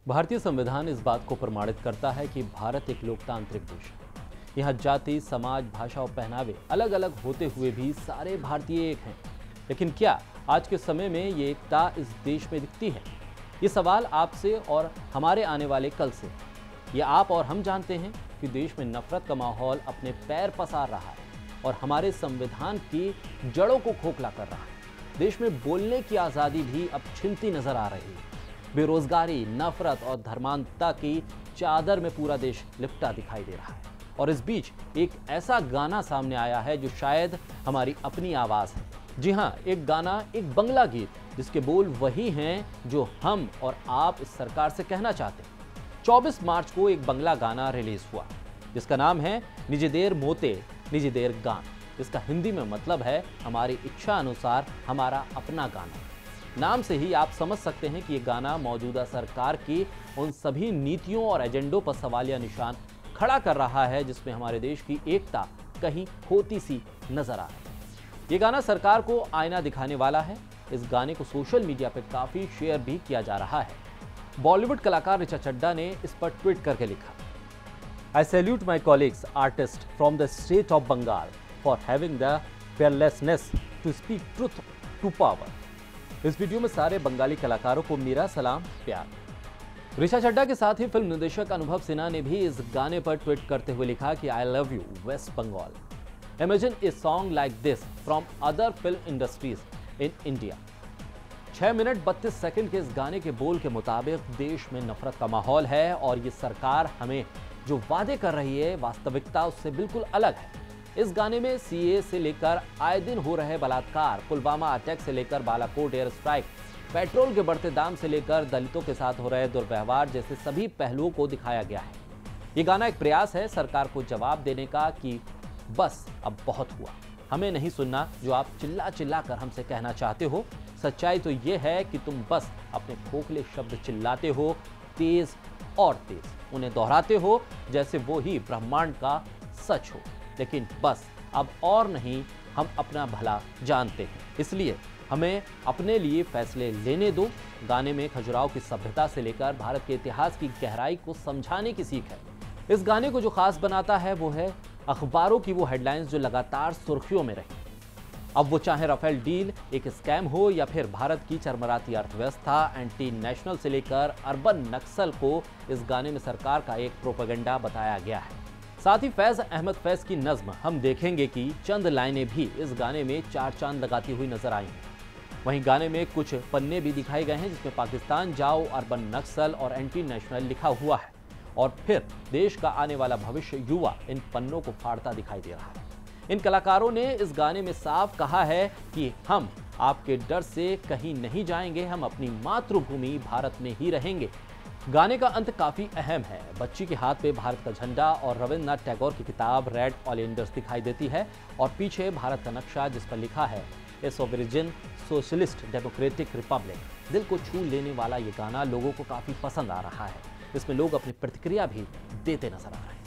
भारतीय संविधान इस बात को प्रमाणित करता है कि भारत एक लोकतांत्रिक देश है। यहाँ जाति, समाज, भाषा और पहनावे अलग अलग होते हुए भी सारे भारतीय एक हैं। लेकिन क्या आज के समय में ये एकता इस देश में दिखती है? ये सवाल आपसे और हमारे आने वाले कल से। ये आप और हम जानते हैं कि देश में नफरत का माहौल अपने पैर पसार रहा है और हमारे संविधान की जड़ों को खोखला कर रहा है। देश में बोलने की आज़ादी भी अब छिनती नजर आ रही है। बेरोजगारी, नफरत और धर्मांधता की चादर में पूरा देश लिपटा दिखाई दे रहा है। और इस बीच एक ऐसा गाना सामने आया है जो शायद हमारी अपनी आवाज है। जी हाँ, एक गाना, एक बंगला गीत जिसके बोल वही हैं जो हम और आप इस सरकार से कहना चाहते हैं। 24 मार्च को एक बंगला गाना रिलीज हुआ जिसका नाम है निजी देर मोते निजी देर गान। इसका हिंदी में मतलब है हमारी इच्छा अनुसार हमारा अपना गाना। नाम से ही आप समझ सकते हैं कि ये गाना मौजूदा सरकार की उन सभी नीतियों और एजेंडों पर सवालिया निशान खड़ा कर रहा है जिसमें हमारे देश की एकता कहीं खोती सी नजर आ रही है। ये गाना सरकार को आईना दिखाने वाला है। इस गाने को सोशल मीडिया पर काफी शेयर भी किया जा रहा है। बॉलीवुड कलाकार ऋचा चड्ढा ने इस पर ट्वीट करके लिखा, I salute my colleagues, artists from the state of Bengal for having the fearlessness to speak truth to power. इस वीडियो में सारे बंगाली कलाकारों को मेरा सलाम, प्यार। ऋचा चड्ढा के साथ ही फिल्म निर्देशक अनुभव सिन्हा ने भी इस गाने पर ट्वीट करते हुए लिखा कि I love you, West Bengal. Imagine a song like this from other film industries in India. 6 minute 32 second के इस गाने के बोल के मुताबिक देश में नफरत का माहौल है और ये सरकार हमें जो वादे कर रही है वास्तविकता उससे बिल्कुल अलग है। इस गाने में सीए से लेकर आए दिन हो रहे बलात्कार, पुलवामा अटैक से लेकर बालाकोट एयर स्ट्राइक, पेट्रोल के बढ़ते दाम से लेकर दलितों के साथ हो रहे दुर्व्यवहार जैसे सभी पहलुओं को दिखाया गया है। ये गाना एक प्रयास है सरकार को जवाब देने का कि बस अब बहुत हुआ, हमें नहीं सुनना जो आप चिल्ला चिल्ला कर हमसे कहना चाहते हो। सच्चाई तो ये है कि तुम बस अपने खोखले शब्द चिल्लाते हो, तेज और तेज उन्हें दोहराते हो जैसे वो ही ब्रह्मांड का सच हो। लेकिन बस अब और नहीं, हम अपना भला जानते हैं, इसलिए हमें अपने लिए फैसले लेने दो। गाने में खजुराहो की सभ्यता से लेकर भारत के इतिहास की गहराई को समझाने की सीख है। इस गाने को जो खास बनाता है वो है अखबारों की वो हेडलाइंस जो लगातार सुर्खियों में रही। अब वो चाहे राफेल डील एक स्कैम हो या फिर भारत की चरमराती अर्थव्यवस्था, एंटी नेशनल से लेकर अर्बन नक्सल को इस गाने में सरकार का एक प्रोपेगेंडा बताया गया है। साथ ही फैज अहमद फैज की नज्म हम देखेंगे कि चंद लाइनें भी इस गाने में चार चांद लगाती हुई नजर आई हैं। वहीं गाने में कुछ पन्ने भी दिखाए गए हैं जिसमें पाकिस्तान जाओ, अर्बन नक्सल और एंटी नेशनल लिखा हुआ है और फिर देश का आने वाला भविष्य युवा इन पन्नों को फाड़ता दिखाई दे रहा है। इन कलाकारों ने इस गाने में साफ कहा है कि हम आपके डर से कहीं नहीं जाएंगे, हम अपनी मातृभूमि भारत में ही रहेंगे। गाने का अंत काफी अहम है। बच्ची के हाथ पे भारत का झंडा और रविंद्रनाथ टैगोर की किताब रेड ओलियंडर्स दिखाई देती है और पीछे भारत का नक्शा जिस पर लिखा है ए सोवरेन सोशलिस्ट डेमोक्रेटिक रिपब्लिक। दिल को छू लेने वाला ये गाना लोगों को काफी पसंद आ रहा है। इसमें लोग अपनी प्रतिक्रिया भी देते नजर आ रहे हैं।